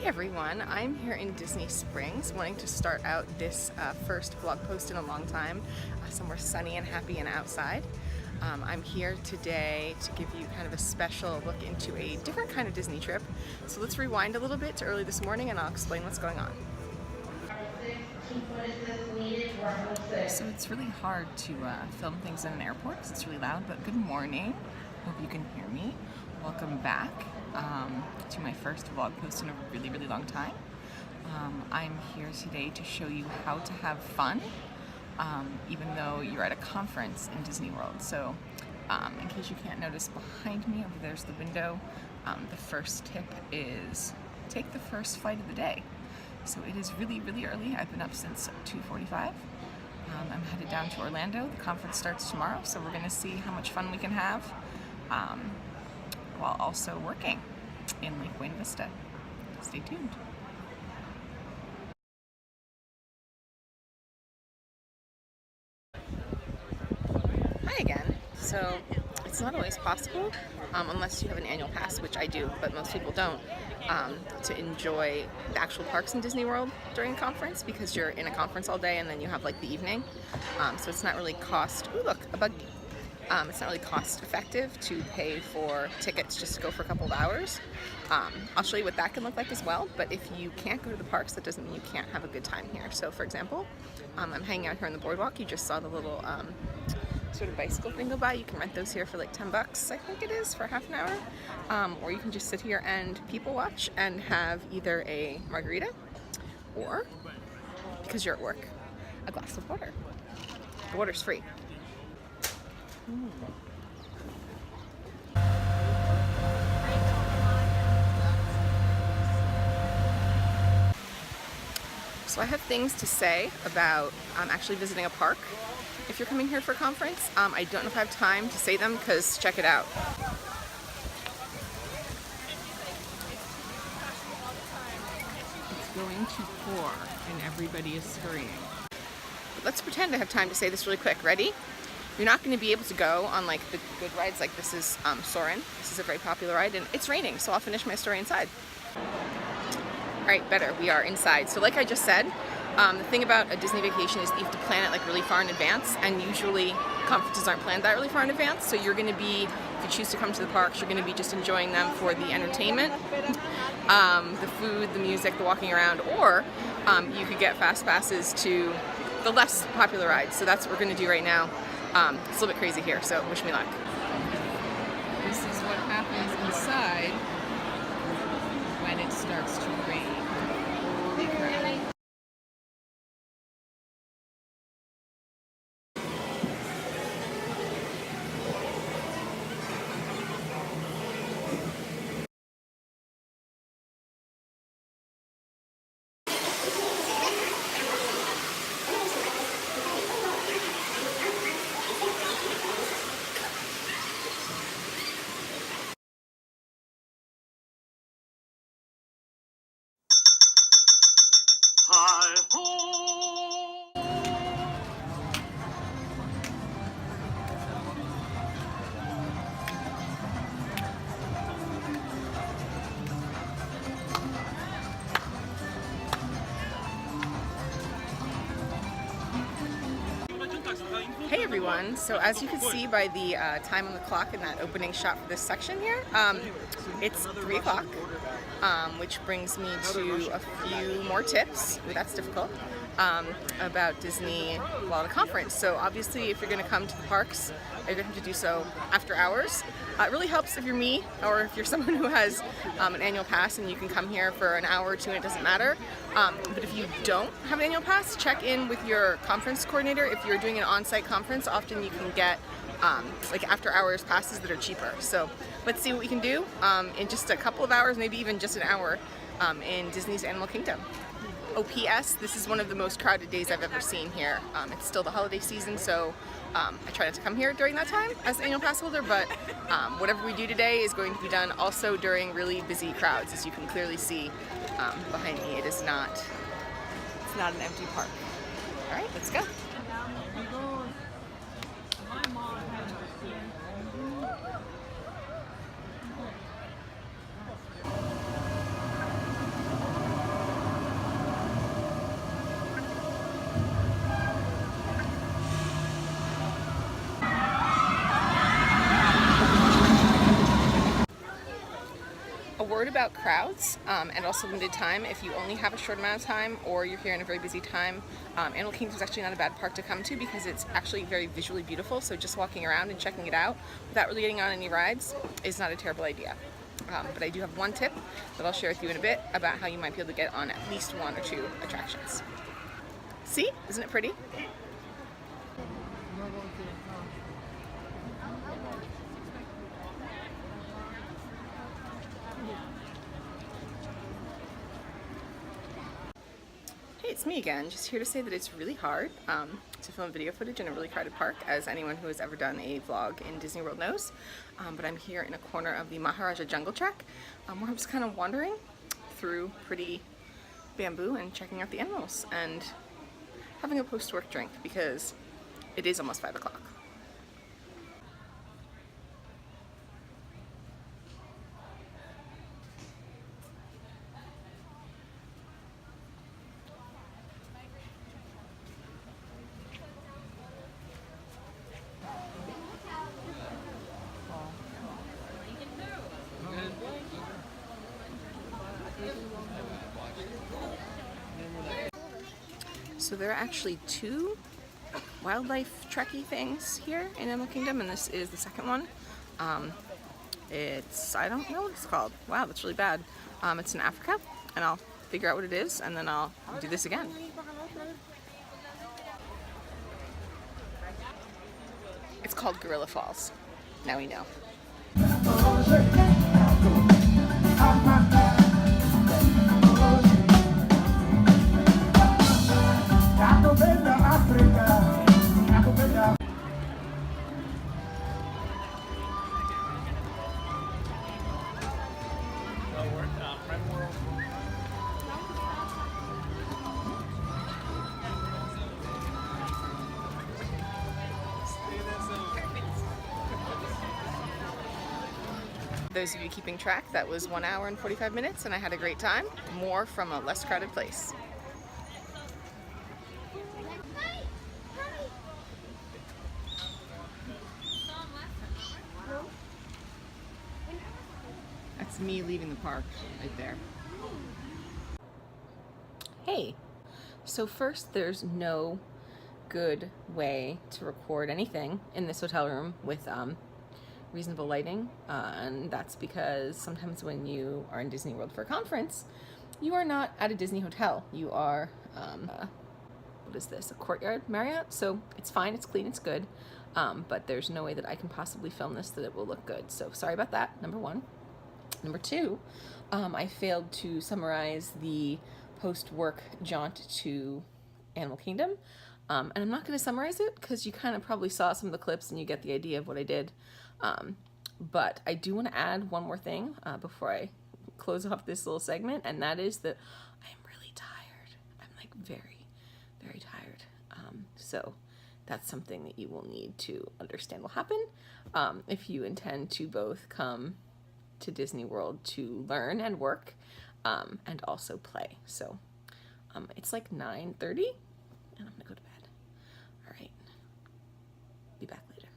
Hey everyone, I'm here in Disney Springs wanting to start out this first vlog post in a long time, somewhere sunny and happy and outside. I'm here today to give you kind of a special look into a different kind of Disney trip. So let's rewind a little bit to early this morning and I'll explain what's going on. So it's really hard to film things in an airport because it's really loud, but good morning. Hope you can hear me. Welcome back to my first vlog post in a really long time. I'm here today to show you how to have fun even though you're at a conference in Disney World. So in case you can't notice behind me, over there's the window. The first tip is take the first flight of the day. So it is really early. I've been up since 2:45. I'm headed down to Orlando. The conference starts tomorrow, so we're going to see how much fun we can have while also working in Lake Buena Vista. Stay tuned. Hi again. So it's not always possible, unless you have an annual pass, which I do, but most people don't, to enjoy the actual parks in Disney World during a conference because you're in a conference all day and then you have like the evening. So it's not really it's not really cost effective to pay for tickets just to go for a couple of hours. I'll show you what that can look like as well, but if you can't go to the parks, that doesn't mean you can't have a good time here. So for example, I'm hanging out here on the boardwalk. You just saw the little sort of bicycle thing go by. You can rent those here for like 10 bucks, I think it is, for half an hour. Or you can just sit here and people watch and have either a margarita or, because you're at work, a glass of water. The water's free. So I have things to say about actually visiting a park if you're coming here for a conference. I don't know if I have time to say them because check it out. It's going to pour and everybody is scurrying. But let's pretend I have time to say this really quick. Ready? You're not going to be able to go on like the good rides, like this is Soarin'. This is a very popular ride and it's raining, so I'll finish my story inside. Alright, better. We are inside. So like I just said, the thing about a Disney vacation is you have to plan it like really far in advance, and usually conferences aren't planned that really far in advance, so you're going to be, if you choose to come to the parks, you're going to be just enjoying them for the entertainment, the food, the music, the walking around, or you could get fast passes to the less popular rides. So that's what we're going to do right now. It's a little bit crazy here, so wish me luck. This is what happens inside when it starts to rain. Holy crap. Hey everyone, so as you can see by the time on the clock in that opening shot for this section here, it's 3 o'clock, which brings me to a few more tips, that's difficult, about Disney while at a conference. So obviously if you're going to come to the parks, you're going to have to do so after hours. It really helps if you're me, or if you're someone who has an annual pass and you can come here for an hour or two and it doesn't matter. But if you don't have an annual pass, check in with your conference coordinator. If you're doing an on-site conference, often you can get like after hours passes that are cheaper. So let's see what we can do in just a couple of hours, maybe even just an hour in Disney's Animal Kingdom. Oh, P.S. This is one of the most crowded days I've ever seen here. It's still the holiday season, so I try not to come here during that time as an annual pass holder, but whatever we do today is going to be done also during really busy crowds. As you can clearly see behind me, it's not an empty park. All right, let's go. A word about crowds and also limited time. If you only have a short amount of time or you're here in a very busy time, Animal Kingdom is actually not a bad park to come to because it's actually very visually beautiful. So just walking around and checking it out without really getting on any rides is not a terrible idea. But I do have one tip that I'll share with you in a bit about how you might be able to get on at least one or two attractions. See? Isn't it pretty? Hey, it's me again, just here to say that it's really hard to film video footage in a really crowded park, as anyone who has ever done a vlog in Disney World knows. But I'm here in a corner of the Maharaja Jungle Trek, where I'm just kind of wandering through pretty bamboo and checking out the animals and having a post-work drink because it is almost 5 o'clock. So there are actually two wildlife trekky things here in Animal Kingdom, and this is the second one. I don't know what it's called. Wow, that's really bad. It's in Africa, and I'll figure out what it is, and then I'll do this again. It's called Gorilla Falls. Now we know. Those of you keeping track, that was 1 hour and 45 minutes, and I had a great time. More from a less crowded place. That's me leaving the park right there. Hey, so first, there's no good way to record anything in this hotel room with reasonable lighting, and that's because sometimes when you are in Disney World for a conference, you are not at a Disney hotel. You are, what is this, a Courtyard Marriott? So it's fine, it's clean, it's good, but there's no way that I can possibly film this that it will look good. So sorry about that, number one. Number two, I failed to summarize the post-work jaunt to Animal Kingdom, and I'm not going to summarize it because you kind of probably saw some of the clips and you get the idea of what I did. But I do want to add one more thing before I close off this little segment, and that is that I'm really tired. I'm like very, very tired. So that's something that you will need to understand will happen if you intend to both come to Disney World to learn and work and also play. So it's like 9:30 and I'm gonna go to bed. All right, be back later.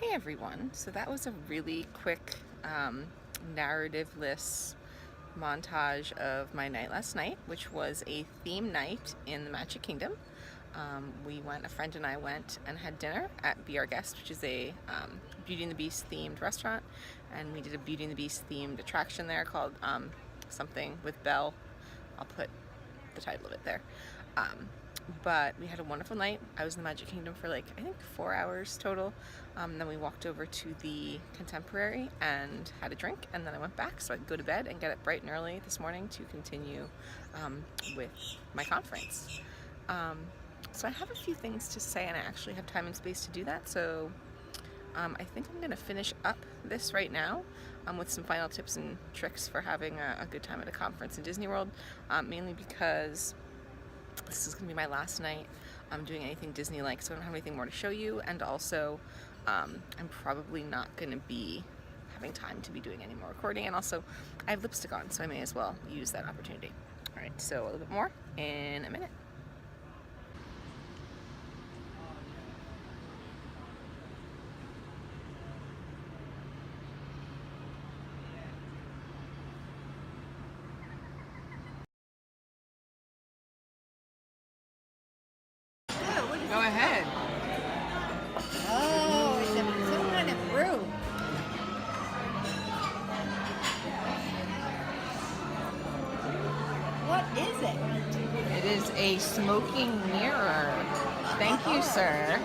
Hey everyone, so that was a really quick narrative-less montage of my night last night, which was a theme night in the Magic Kingdom. A friend and I went and had dinner at Be Our Guest, which is a Beauty and the Beast themed restaurant, and we did a Beauty and the Beast themed attraction there called something with Belle. I'll put the title of it there. But we had a wonderful night. I was in the Magic Kingdom for like, I think 4 hours total. Then we walked over to the Contemporary and had a drink, and then I went back so I could go to bed and get up bright and early this morning to continue with my conference. So I have a few things to say, and I actually have time and space to do that. So I think I'm going to finish up this right now with some final tips and tricks for having a good time at a conference in Disney World, mainly because this is going to be my last night doing anything Disney-like, so I don't have anything more to show you, and also I'm probably not going to be having time to be doing any more recording, and also I have lipstick on, so I may as well use that opportunity. Alright, so a little bit more in a minute. Go ahead. Oh, it's some kind of brew. What is it? It is a smoking mirror. Thank you, sir.